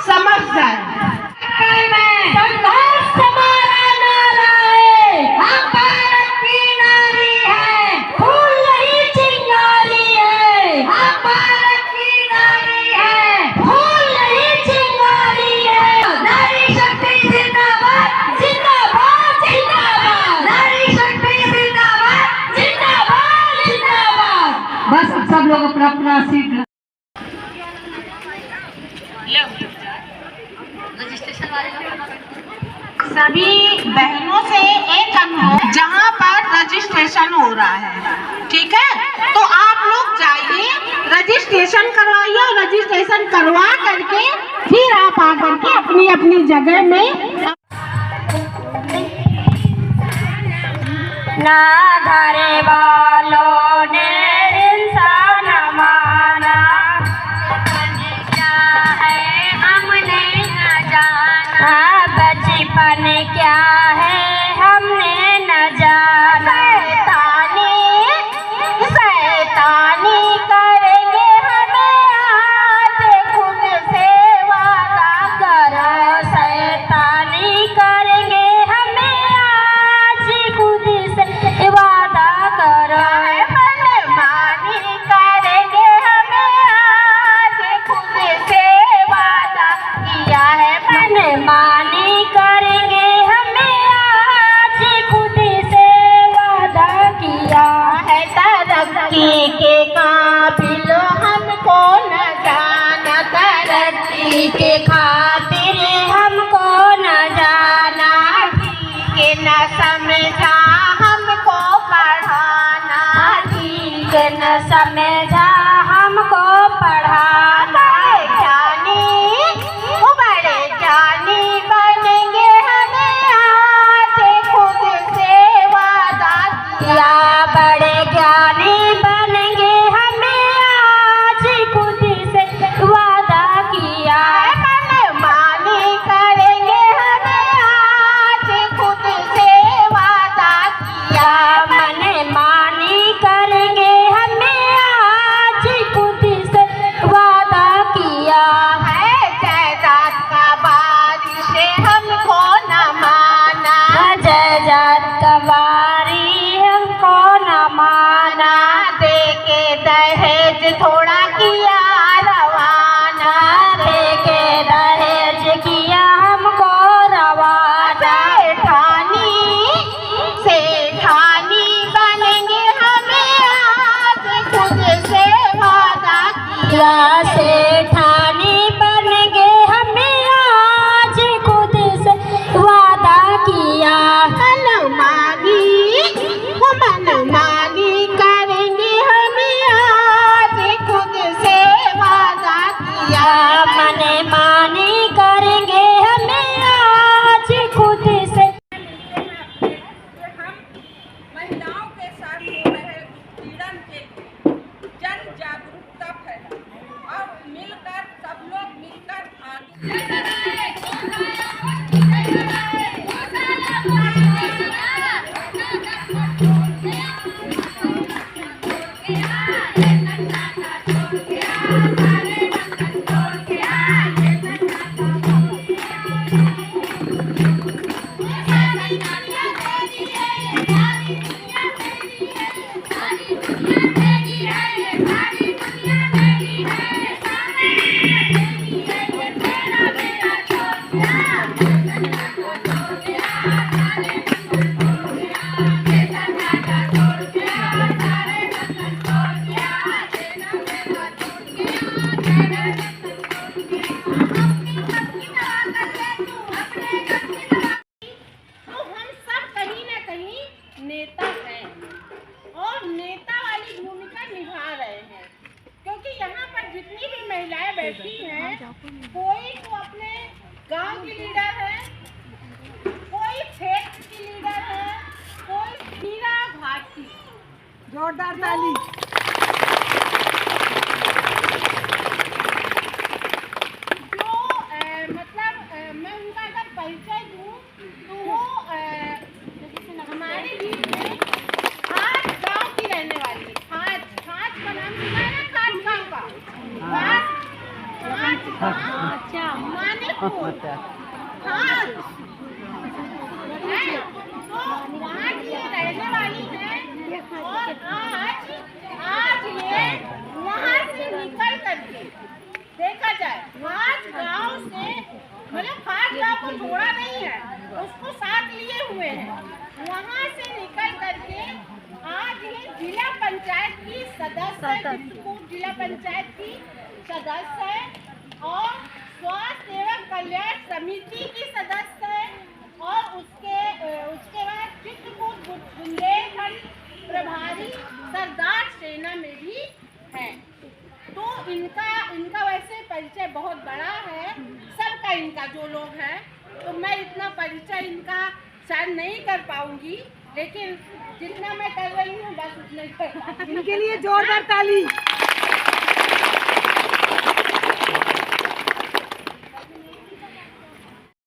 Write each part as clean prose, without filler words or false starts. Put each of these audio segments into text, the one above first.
समझ जाए। संघर्ष हमारा नारा है, हम भारत की नारी है, फूल नहीं चिंगारी है, हम भारत की नारी है, फूल नहीं चिंगारी है। नारी शक्ति जिंदाबाद जिंदाबाद जिंदाबाद, नारी शक्ति जिंदाबाद जिंदाबाद जिंदाबाद। बस सब लोग अपना अपना सीट सभी बहनों से एक अनुरोध, जहाँ पर रजिस्ट्रेशन हो रहा है, ठीक है, तो आप लोग जाइए, रजिस्ट्रेशन करवाइए और रजिस्ट्रेशन करवा करके फिर आप आकर के अपनी अपनी जगह में ना घरे वालों ने इंसान माना, क्या है हमने न जाना, बचपन क्या है हमने न जाना। शैतानी करेंगे हमें आज, खुद से वादा करो, शैतानी करेंगे हमें आज, खुद से वादा करो। मनमानी करेंगे हमें आज, खुद से वादा किया है, मनमानी करेंगे हमें आज, खुद से वादा किया है। तरक्की के काबिल हमको न जाना, तरक्की के खातिर हमको न जाना, ठीक न समझा हमको पढ़ाना, ठीक न समझा हमको पढ़ाना। बड़े ज्ञानी बनेंगे हमें आज, खुद से वादा किया, बड़े ज्ञानी बनेंगे हमें आज, खुद से वादा किया। मनमानी करेंगे हमें आज, खुद से वादा किया, मनमानी करेंगे हमें आज, खुद से वादा किया है। जायदाद का बारिश हमको न माना, जायदाद का बारी हमको न माना, दे के दहेज थोड़ा किया रवाना, दे के दहेज किया हमको रवाना। सेठानी बनेंगे हमें आज, खुद से वादा किया, सेठानी बनेंगे हमें आज, खुद से वादा किया। मनमानी करेंगे हमें आज, खुद से वादा किया, मनमानी करेंगे हमें आज, खुद से। महिलाओं के साथ हो रहे उत्पीड़न के लिए जन जागरूकता फैलाएं और मिलकर सब लोग मिलकर आगे नेता हैं और नेता वाली भूमिका निभा रहे हैं, क्योंकि यहाँ पर जितनी भी महिलाएं बैठी हैं, कोई तो अपने गांव की लीडर है, कोई क्षेत्र की लीडर है, कोई हीरा घाट की। जोरदार ताली। मैं उनका अगर परिचय दूँ तो वो हमारे बीच में खास गांव की रहने वाली है। खास का नाम सुना है ना? खास गांव का। अच्छा मानिकपुर हाँ है, तो वहाँ की ये रहने वाली है और आज ये वहाँ से निकल करके देखा जाए आज गांव से मतलब खास गांव को छोड़ा नहीं है, उसको साथ लिए हुए हैं। वहाँ से निकल करके आज ये जिला पंचायत की सदस्य है, चित्रकूट जिला पंचायत की सदस्य है और स्वास्थ्य एवं कल्याण समिति की सदस्य है और उसके बाद चित्रकूट बुंदेलखंड प्रभारी सरदार सेना में भी है। तो इनका वैसे परिचय बहुत बड़ा है सबका, इनका जो लोग हैं, तो मैं इतना परिचय इनका शायद नहीं कर पाऊंगी, लेकिन जितना मैं कर रही हूँ बस उतना ही कर पाऊंगी। इनके लिए जोरदार ताली।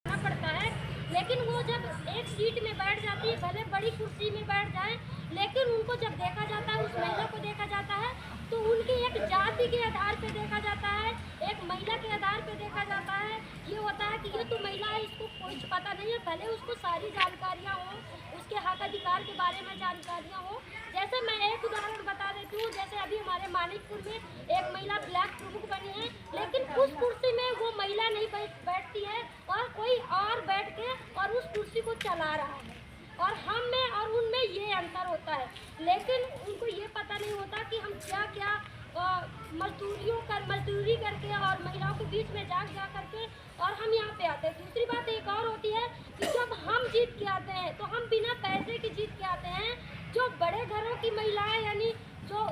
पड़ता है, लेकिन वो जब एक सीट में बैठ जाती है, भले बड़ी कुर्सी में बैठ जाए, लेकिन उनको जब देखा जाता है, उस महिला को देखा जाता है, तो उनकी एक जाति के आधार पे देखा जाता है, एक महिला के आधार पे देखा जाता है। ये होता है कि ये तो महिला है, इसको कुछ पता नहीं है, भले उसको सारी जानकारियाँ हो, उसके हक अधिकार के बारे में जानकारियाँ हो। जैसे मैं एक उदाहरण बता देती हूँ, जैसे अभी हमारे मानिकपुर में एक महिला ब्लॉक प्रमुख बनी है, लेकिन उस कुर्सी में वो महिला नहीं बैठती है और कोई और बैठ के और उस कुर्सी को चला रहा है, और हम में और उनमें ये अंतर होता है। लेकिन उनको ये पता नहीं होता कि हम क्या क्या मजदूरी करके और महिलाओं के बीच में जा करके और हम यहाँ पे आते हैं। दूसरी बात एक और होती है कि जब हम जीत के आते हैं तो हम बिना पैसे के जीत के आते हैं। जो बड़े घरों की महिलाएं यानी जो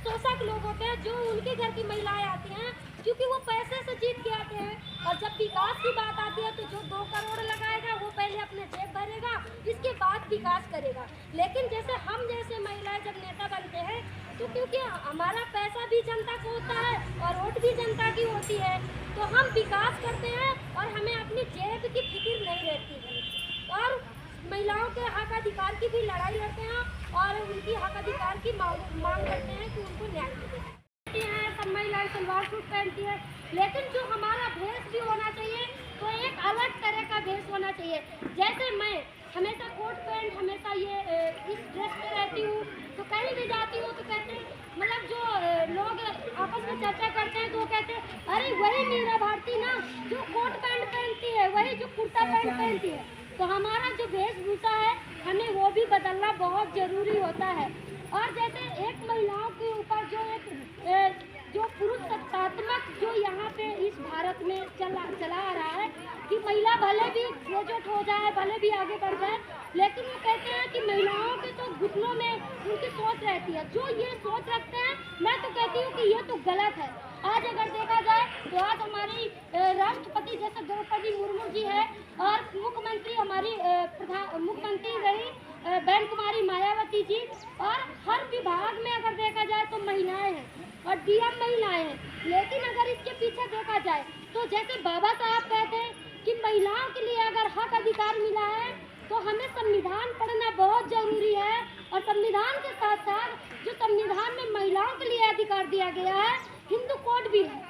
शोषक लोग होते हैं, जो उनके घर की महिलाएं आती हैं, क्योंकि वो पैसे से जीत के आते हैं, और जब विकास की बात आती है तो जो 2 करोड़ लगाएगा वो पहले अपने जेब भरेगा, इसके बाद विकास करेगा। लेकिन जैसे हम जैसे महिलाएं जब नेता बनते हैं तो क्योंकि हमारा पैसा भी जनता को होता है और वोट भी जनता की होती है, तो हम विकास करते हैं और हमें अपनी जेब की फिक्र नहीं रहती है, और महिलाओं के हक अधिकार की भी लड़ाई लड़ते हैं और उनकी हक अधिकार की मांग करते हैं कि उनको न्याय मिले। सब महिलाएं सलवार सूट पहनती है, लेकिन जो हमारा भेष भी होना चाहिए तो एक अलग तरह का भेष होना चाहिए। जैसे मैं हमेशा कोट पैंट हमेशा ये इस ड्रेस पे रहती हूँ, तो कहीं भी जाती हूँ तो कहते हैं, मतलब जो लोग आपस में चर्चा करते हैं तो वो कहते हैं अरे वही मीरा भारती ना जो कोट पैंट पहनती है, वही जो कुर्ता पैंट पहनती है। तो हमारा जो वेशभूषा है हमें वो भी बदलना बहुत ज़रूरी होता है। और जैसे एक महिलाओं के ऊपर जो पुरुष सत्तात्मक जो यहाँ पे इस भारत में चला आ रहा है कि महिला भले भी ग्रेजुएट हो जाए, भले भी आगे बढ़ जाए, लेकिन वो कहते हैं कि महिलाओं के तो घुटनों में उनकी सोच रहती है। जो ये सोच रखते हैं, मैं तो कहती हूँ कि ये तो गलत है। आज अगर देखा जाए तो आज हमारी राष्ट्रपति जैसे द्रौपदी मुर्मू जी है और मुख्यमंत्री हमारी मुख्यमंत्री रही बहन कुमारी मायावती जी, और हर विभाग में अगर देखा जाए तो महिलाएं हैं और डीएम महिलाएं हैं। लेकिन अगर इसके पीछे देखा जाए तो जैसे बाबा साहब कहते हैं कि महिलाओं के लिए अगर हक अधिकार मिला है तो हमें संविधान पढ़ना बहुत जरूरी है, और संविधान के साथ साथ जो संविधान में महिलाओं के लिए अधिकार दिया गया है हिंदू कोड बिल है,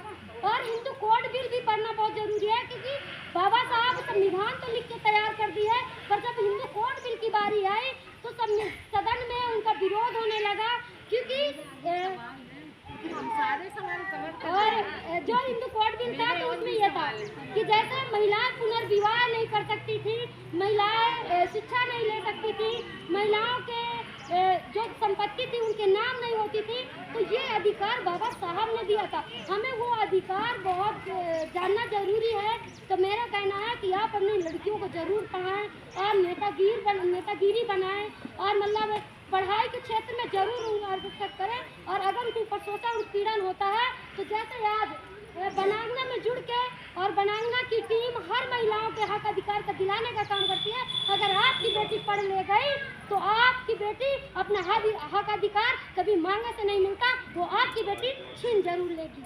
और हिंदू कोड बिल भी पढ़ना बहुत जरूरी है, क्योंकि बाबा साहब संविधान तो लिख के तैयार कर दी है, पर जब हिंदू कोड बिल की बारी आई तो सदन में उनका विरोध होने लगा, क्योंकि सारे सवाल कवर कर और जो हिंदू कोड बिल था तो उसमें यह था कि जैसे महिलाएं पुनर्विवाह नहीं कर सकती थी, महिलाएं शिक्षा नहीं ले सकती थी, महिलाओं के जो संपत्ति थी उनके नाम नहीं होती थी, तो ये अधिकार बाबा साहब ने दिया था। हमें वो अधिकार बहुत जानना जरूरी है। तो मेरा कहना है कि आप अपनी लड़कियों को जरूर पढ़ाएं और नेतागिरी बनाएं, और मतलब पढ़ाई के क्षेत्र में जरूर अग्रसर करें। और अगर उनके ऊपर शोषण उत्पीड़न होता है तो जैसे आज बनांगा में जुड़ के और बनांगा की टीम हर महिलाओं के हक अधिकार का दिलाने का काम करती है। अगर आपकी बेटी पढ़ ले गई तो आपकी बेटी अपना हक अधिकार कभी मांगने से नहीं मिलता, वो आपकी बेटी छीन जरूर लेगी।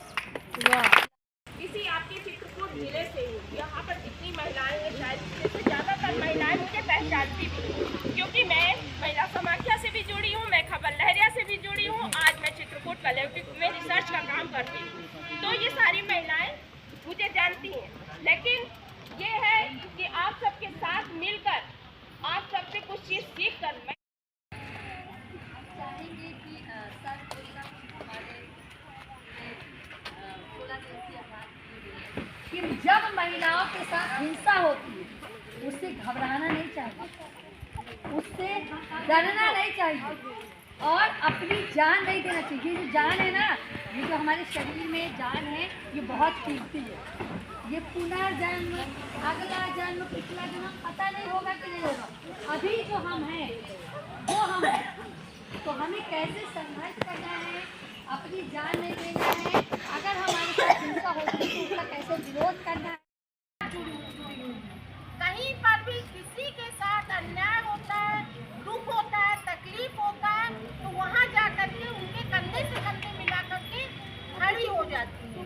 इसी आपके चित्रकूट जिले से हूँ। यहाँ पर जितनी महिलाएं हैं शायद इससे ज़्यादातर महिलाएं मुझे पहचानती भी, क्योंकि मैं महिला समाख्या से भी जुड़ी हूँ, मैं खबर लहरिया से भी जुड़ी हूँ। आज मैं चित्रकूट कलेक्टिव में रिसर्च का काम करती हूँ। तो मुझे जानती हैं, लेकिन ये है कि आप सबके साथ मिलकर, आप सबसे कुछ चीज़ सीख कर मैं चाहेंगे कि सर को हमारे 16 दिवसीय आज़ादी कि जब महिलाओं के साथ हिंसा होती है उससे घबराना नहीं चाहिए, उससे डरना नहीं चाहिए और अपनी जान नहीं देना चाहिए। ये जो जान है ना, ये जो हमारे शरीर में जान है, ये बहुत कीमती है। ये पुनर्जन्म, अगला जन्म, पिछला जन्म पता नहीं होगा कि नहीं होगा। अभी जो हम हैं वो हम हैं, तो हमें कैसे संघर्ष करना है, अपनी जान नहीं देना है। अगर हमारे साथ हिंसा होती है तो उसका कैसे विरोध करना है। कहीं पर भी किसी के साथ अन्याय होता है, दुख होता है, तकलीफ होता है, तो वहाँ जा करके उनके कंधे से कंधे मिला करके खड़ी हो जाती है।